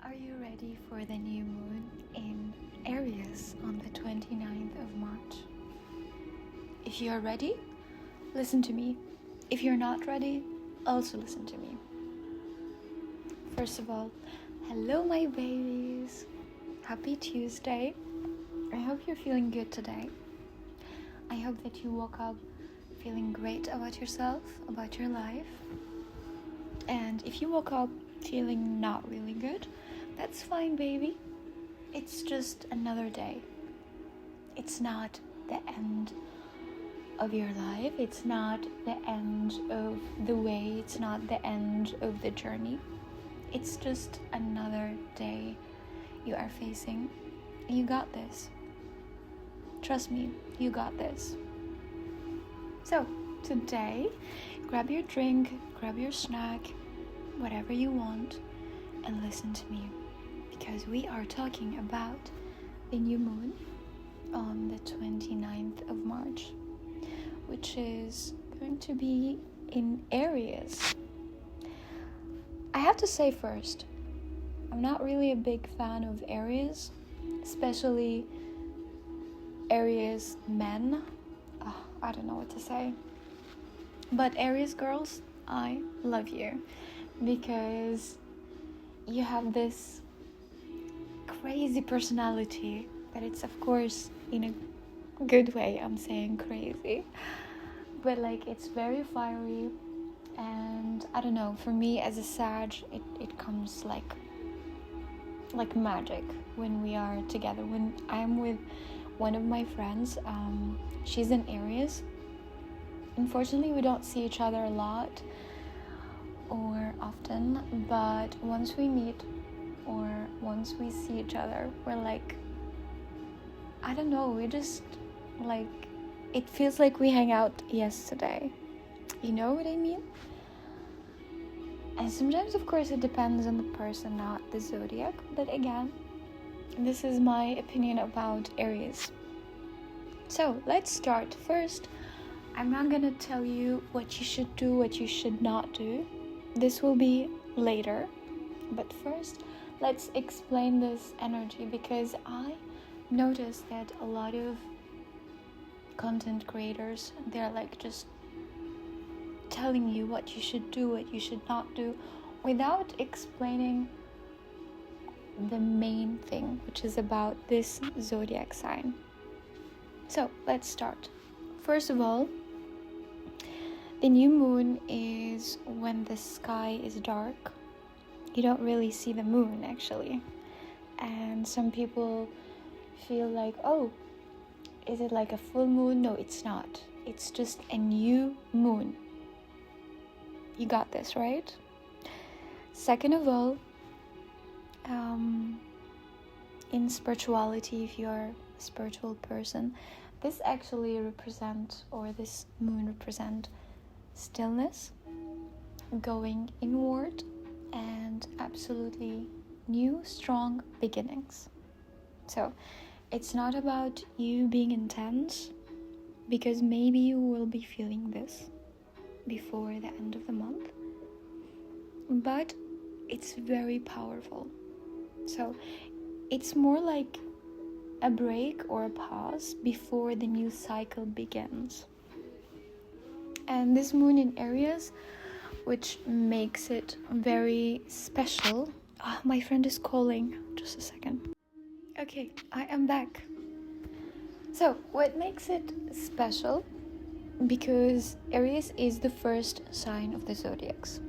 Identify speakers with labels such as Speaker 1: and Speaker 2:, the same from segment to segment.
Speaker 1: Are you ready for the new moon in Aries on the 29th of March? If you are ready, listen to me. If you're not ready, also listen to me. First of all, hello my babies. Happy Tuesday. I hope you're feeling good today. I hope that you woke up feeling great about yourself, about your life. And if you woke up feeling not really good, that's fine, baby. It's just another day. It's not the end of your life. It's not the end of the way. It's not the end of the journey. It's just another day you are facing. You got this. Trust me, you got this. So, today, grab your drink, grab your snack, whatever you want, and listen to me. Because we are talking about the new moon on the 29th of March, which is going to be in Aries. I have to say first, I'm not really a big fan of Aries, especially Aries men. I don't know what to say. But Aries girls, I love you because you have this crazy personality, but it's of course in a good way. I'm saying crazy, but like it's very fiery, and I don't know, for me as a Sag, it comes like magic when we are together. When I'm with one of my friends, she's an Aries. Unfortunately, we don't see each other a lot or often, but once we meet or once we see each other, we're like, I don't know, we just like, it feels like we hang out yesterday. You know what I mean? And sometimes, of course, it depends on the person, not the zodiac. But again, this is my opinion about Aries. So let's start. First, I'm not gonna tell you what you should do, what you should not do. This will be later. But first, let's explain this energy, because I noticed that a lot of content creators, they're like just telling you what you should do, what you should not do, without explaining the main thing, which is about this zodiac sign. So let's start. First of all, the new moon is when the sky is dark. You don't really see the moon, actually. And some people feel like, oh, is it like a full moon? No, it's not. It's just a new moon. You got this, right? Second of all, in spirituality, if you're a spiritual person, this actually this moon represent stillness, going inward, and absolutely new, strong beginnings. So it's not about you being intense, because maybe you will be feeling this before the end of the month, but it's very powerful. So it's more like a break or a pause before the new cycle begins. And this moon in Aries, which makes it very special. My friend is calling. Just a second. Okay, I am back. So, what makes it special? Because Aries is the first sign of the zodiacs.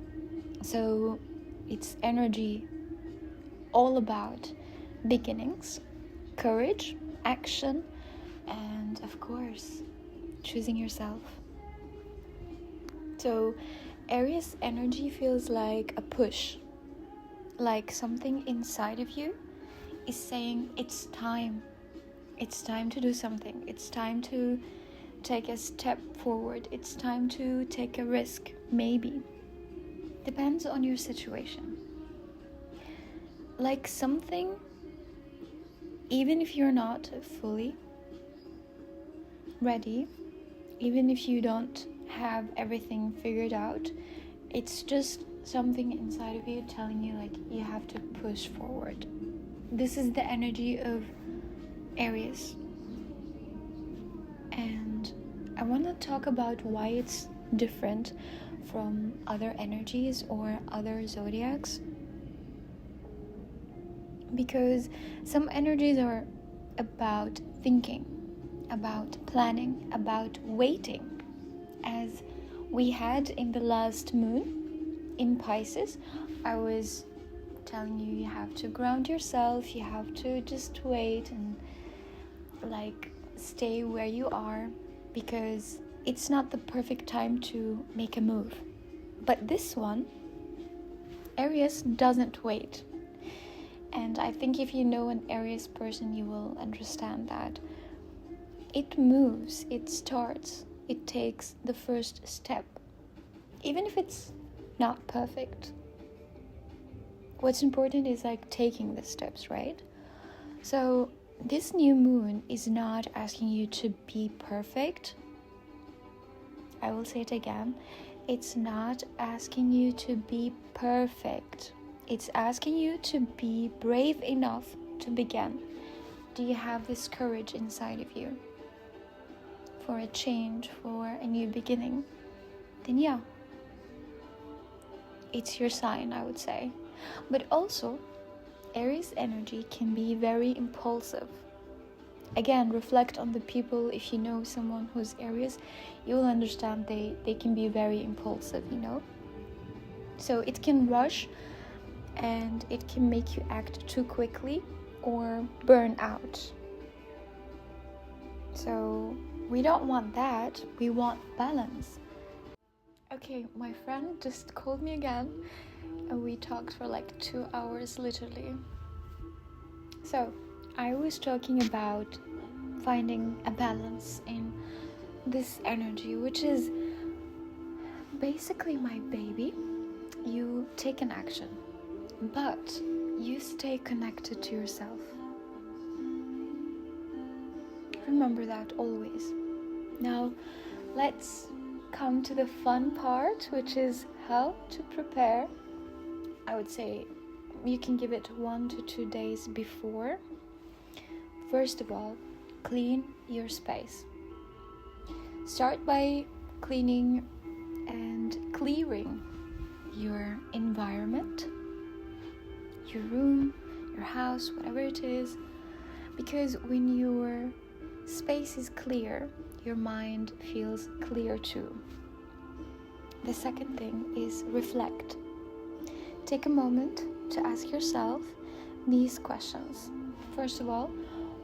Speaker 1: So, it's energy all about beginnings, courage, action, and of course, choosing yourself. So, Aries energy feels like a push, like something inside of you is saying it's time to do something, it's time to take a step forward, it's time to take a risk, maybe. Depends on your situation. Like something, even if you're not fully ready, even if you don't have everything figured out, it's just something inside of you telling you like you have to push forward. This is the energy of Aries. And I want to talk about why it's different from other energies or other zodiacs. Because some energies are about thinking, about planning, about waiting. As we had in the last moon in Pisces, I was telling you, you have to ground yourself, you have to just wait and like stay where you are, because it's not the perfect time to make a move. But this one, Aries doesn't wait. And I think if you know an Aries person, you will understand that it moves, it starts, it takes the first step, even if it's not perfect. What's important is like taking the steps, right? So this new moon is not asking you to be perfect. I will say it again. It's not asking you to be perfect. It's asking you to be brave enough to begin. Do you have this courage inside of you for a change, for a new beginning? Then yeah, it's your sign, I would say. But also, Aries energy can be very impulsive. Again, reflect on the people. If you know someone who's Aries, you will understand they can be very impulsive, So it can rush and it can make you act too quickly or burn out. So we don't want that. We want balance. Okay, my friend just called me again and we talked for like 2 hours literally. So I was talking about finding a balance in this energy, which is basically my baby. You take an action, but you stay connected to yourself. Remember that always. Now, let's come to the fun part, which is how to prepare. I would say you can give it 1 to 2 days before. First of all, clean your space. Start by cleaning and clearing your environment, your room, your house, whatever it is, because when your space is clear, your mind feels clear too. The second thing is reflect. Take a moment to ask yourself these questions. First of all,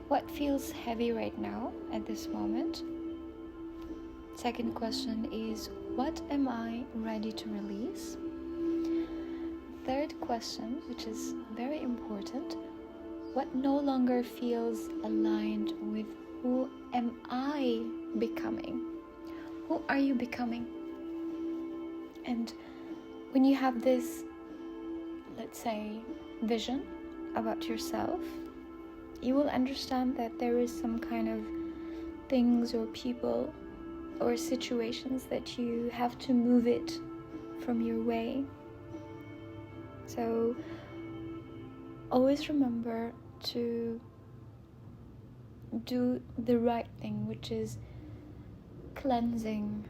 Speaker 1: what feels heavy right now at this moment? Second question is, what am I ready to release? Third question, which is very important, what no longer feels aligned with who am I becoming? Who are you becoming? And when you have this, let's say, vision about yourself, you will understand that there is some kind of things or people or situations that you have to move it from your way. So always remember to do the right thing, which is cleansing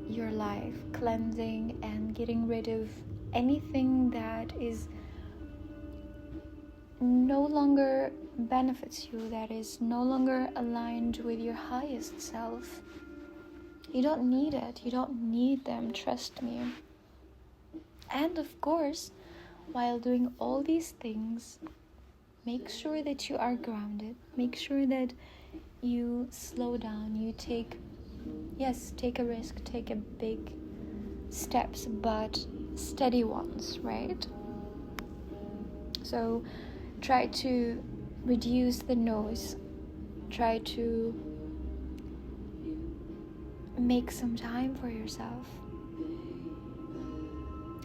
Speaker 1: your life, cleansing and getting rid of anything that is no longer benefits you, that is no longer aligned with your highest self. You don't need it. You don't need them, trust me. And of course, while doing all these things, make sure that you are grounded. Make sure that you slow down. You take a risk, take a big steps, but steady ones, right? So try to reduce the noise. Try to make some time for yourself.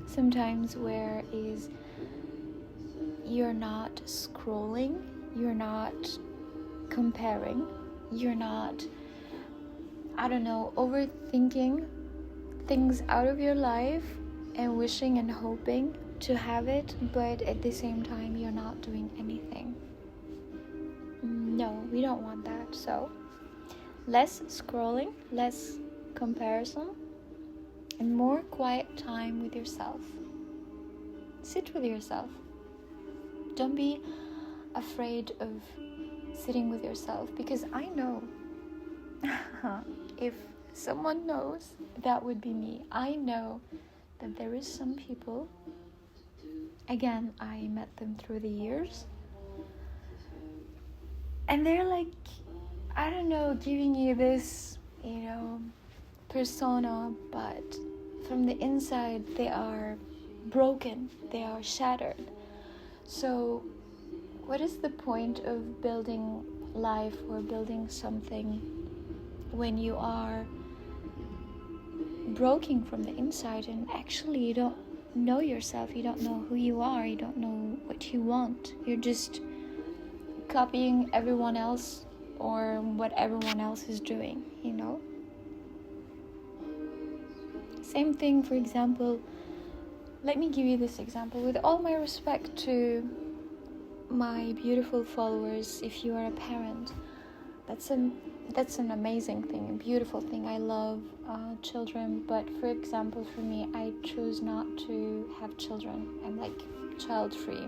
Speaker 1: Sometimes where is you're not scrolling, you're not comparing, you're not, overthinking things out of your life and wishing and hoping to have it, but at the same time you're not doing anything. No, we don't want that. So less scrolling, less comparison, and more quiet time with yourself. Sit with yourself. Don't be afraid of sitting with yourself, because I know if someone knows, that would be me. I know that there is some people, again, I met them through the years, and they're like, I don't know, giving you this, persona, but from the inside they are broken, they are shattered. So what is the point of building life or building something when you are broken from the inside, and actually you don't know yourself, you don't know who you are, you don't know what you want, you're just copying everyone else or what everyone else is doing, Same thing, for example, let me give you this example. With all my respect to my beautiful followers, if you are a parent, that's an amazing thing, a beautiful thing. I love children, but for example, for me, I choose not to have children. I'm like child-free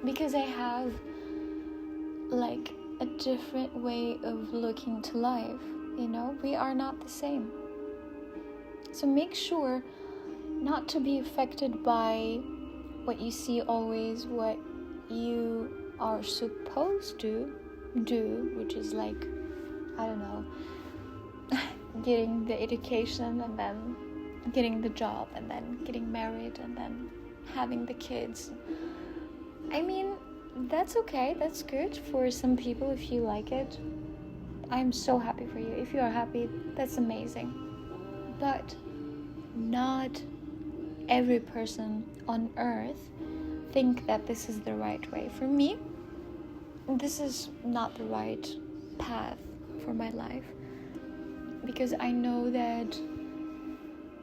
Speaker 1: because I have like a different way of looking to life. We are not the same. So make sure not to be affected by what you see always, what you are supposed to do, which is like, I don't know, getting the education and then getting the job and then getting married and then having the kids. I mean, that's okay, that's good for some people if you like it. I'm so happy for you. If you are happy, that's amazing. But not every person on earth think that this is the right way. For me, this is not the right path for my life, because I know that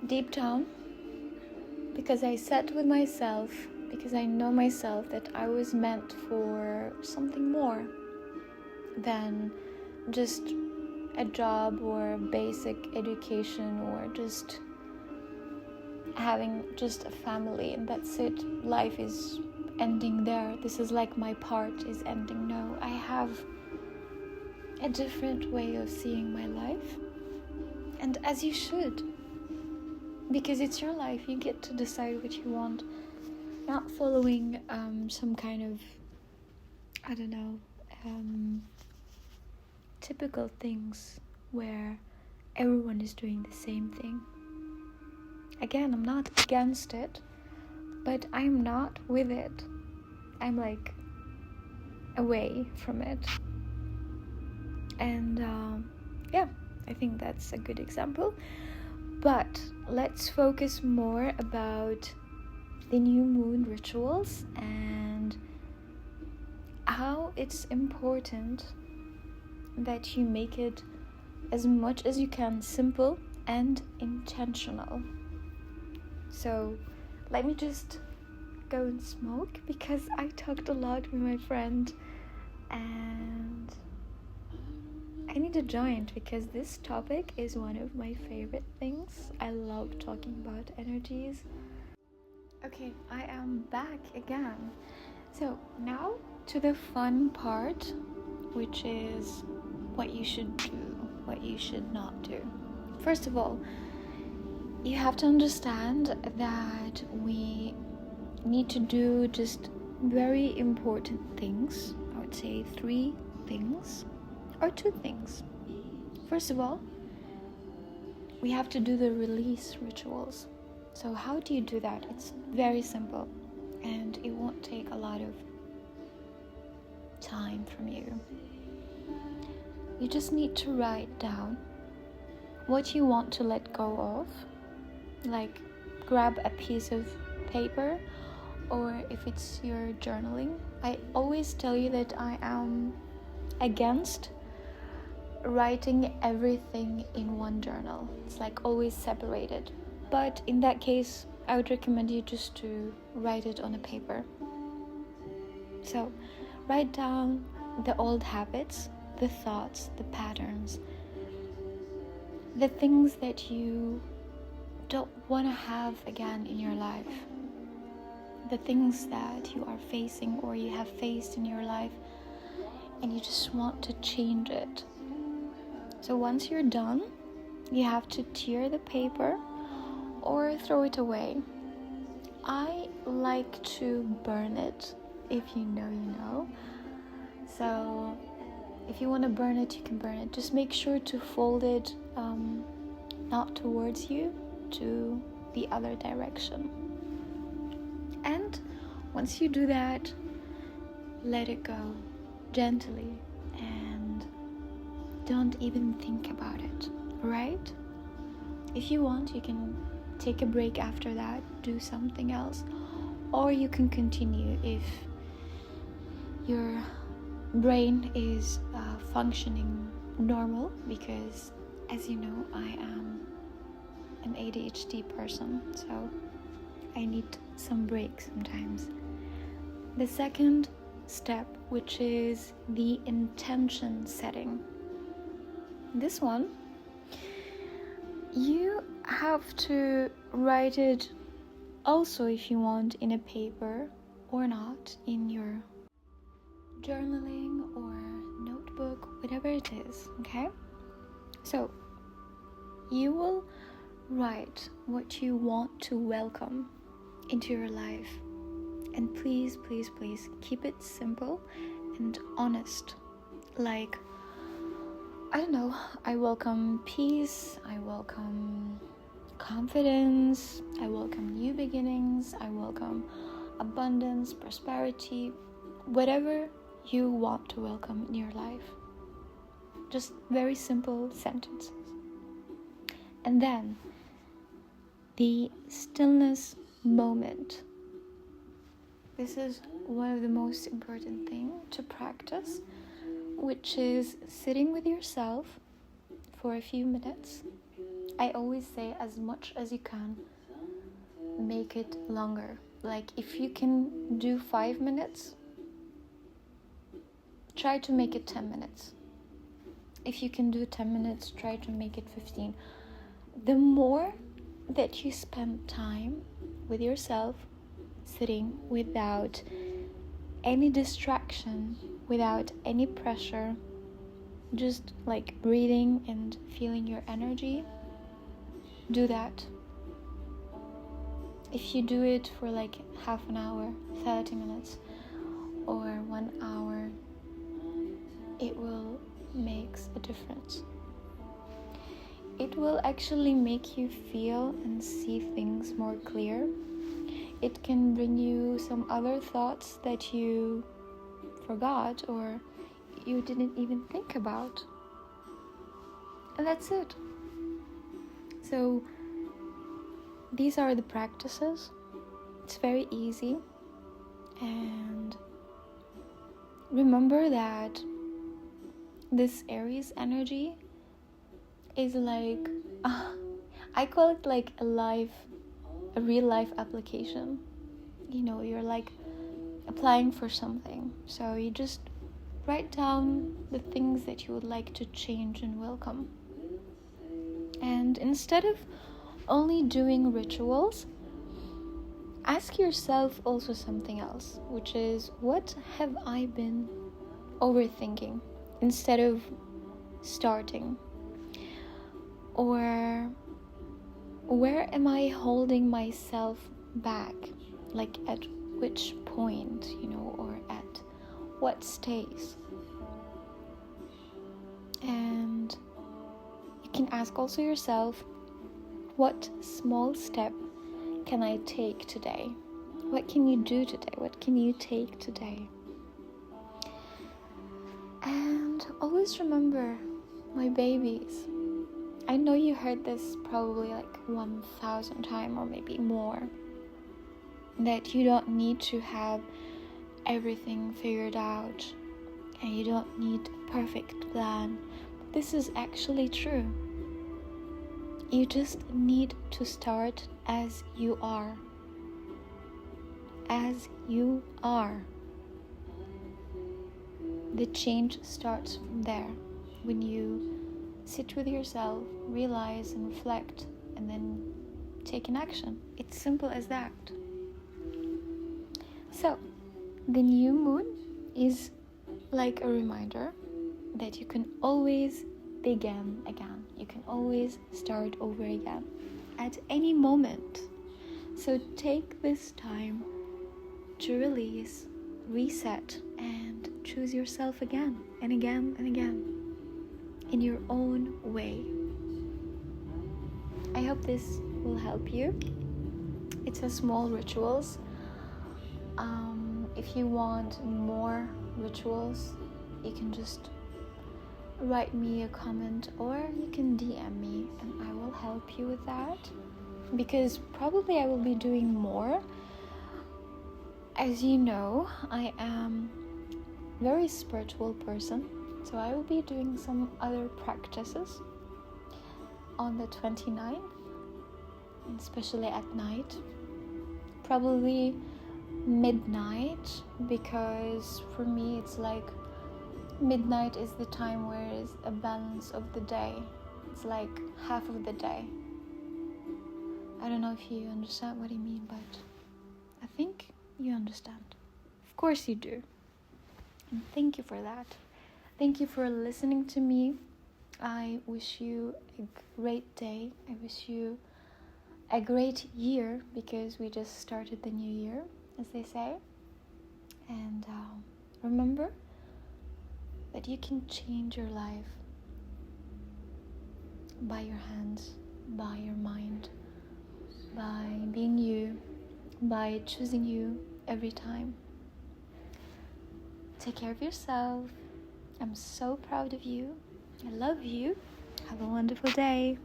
Speaker 1: deep down, because I sat with myself, because I know myself, that I was meant for something more than just a job or basic education or just having just a family and that's it. Life is ending there. This is like my part is ending. No, I have a different way of seeing my life, and as you should, because it's your life. You get to decide what you want, not following some kind of, I don't know, typical things where everyone is doing the same thing. Again, I'm not against it, but I'm not with it. I'm like away from it. And I think that's a good example. But let's focus more about the new moon rituals and how it's important that you make it as much as you can simple and intentional. So let me just go and smoke, because I talked a lot with my friend and I need a joint, because this topic is one of my favorite things. I love talking about energies. Okay, I am back again. So now to the fun part, which is what you should do, what you should not do. First of all, you have to understand that we need to do just very important things. I would say 3 things or 2 things. First of all, we have to do the release rituals. So how do you do that? It's very simple and it won't take a lot of time from you. You just need to write down what you want to let go of. Like grab a piece of paper, or if it's your journaling. I always tell you that I am against writing everything in one journal. It's like always separated. But in that case, I would recommend you just to write it on a paper. So write down the old habits, the thoughts, the patterns, the things that you don't want to have again in your life, the things that you are facing or you have faced in your life, and you just want to change it. So once you're done, you have to tear the paper or throw it away. I like to burn it. If you know, you know. So if you want to burn it, you can burn it. Just make sure to fold it not towards you, to the other direction. And once you do that, let it go gently and don't even think about it, right? If you want, you can take a break after that, do something else, or you can continue if your brain is functioning normal, because as you know, I am an ADHD person, so I need some breaks sometimes. The second step, which is the intention setting. This one, you have to write it also, if you want, in a paper or not, in your journaling or notebook, whatever it is, okay? So you will write what you want to welcome into your life, and please, please, please keep it simple and honest. Like, I don't know, I welcome peace, I welcome confidence, I welcome new beginnings, I welcome abundance, prosperity, whatever you want to welcome in your life. Just very simple sentences. And then the stillness moment. This is one of the most important things to practice, which is sitting with yourself for a few minutes. I always say, as much as you can, make it longer. Like, if you can do 5 minutes, try to make it 10 minutes. If you can do 10 minutes, try to make it 15. The more that you spend time with yourself, sitting without any distraction, without any pressure, just like breathing and feeling your energy, do that. If you do it for like half an hour, 30 minutes, or 1 hour, it will make a difference. It will actually make you feel and see things more clear. It can bring you some other thoughts that you forgot or you didn't even think about. And that's it. So these are the practices. It's very easy. And remember that this Aries energy is like, I call it like a real life application. You know, you're like applying for something. So you just write down the things that you would like to change and welcome. And instead of only doing rituals, ask yourself also something else, which is, what have I been overthinking instead of starting? Or where am I holding myself back? Like, at which point, you know, or at what stage? And you can ask also yourself, what small step can I take today? What can you do today? What can you take today? And always remember, my babies, I know you heard this probably like 1,000 times or maybe more, that you don't need to have everything figured out and you don't need a perfect plan. This is actually true. You just need to start as you are. As you are. The change starts from there. When you sit with yourself, realize and reflect, and then take an action. It's simple as that. So, the new moon is like a reminder that you can always begin again. You can always start over again at any moment. So take this time to release, reset, and choose yourself again and again and again in your own way. I hope this will help you. It's a small rituals. If you want more rituals, you can just write me a comment or you can DM me and I will help you with that, because probably I will be doing more. As you know, I am a very spiritual person, so I will be doing some other practices on the 29th, especially at night, probably midnight, because for me it's like midnight is the time where it's a balance of the day. It's like half of the day. I don't know if you understand what I mean, but I think you understand. Of course you do. And thank you for that. Thank you for listening to me. I wish you a great day. I wish you a great year, because we just started the new year, as they say. And remember that you can change your life by your hands, by your mind, by being you, by choosing you every time. Take care of yourself. I'm so proud of you. I love you. Have a wonderful day.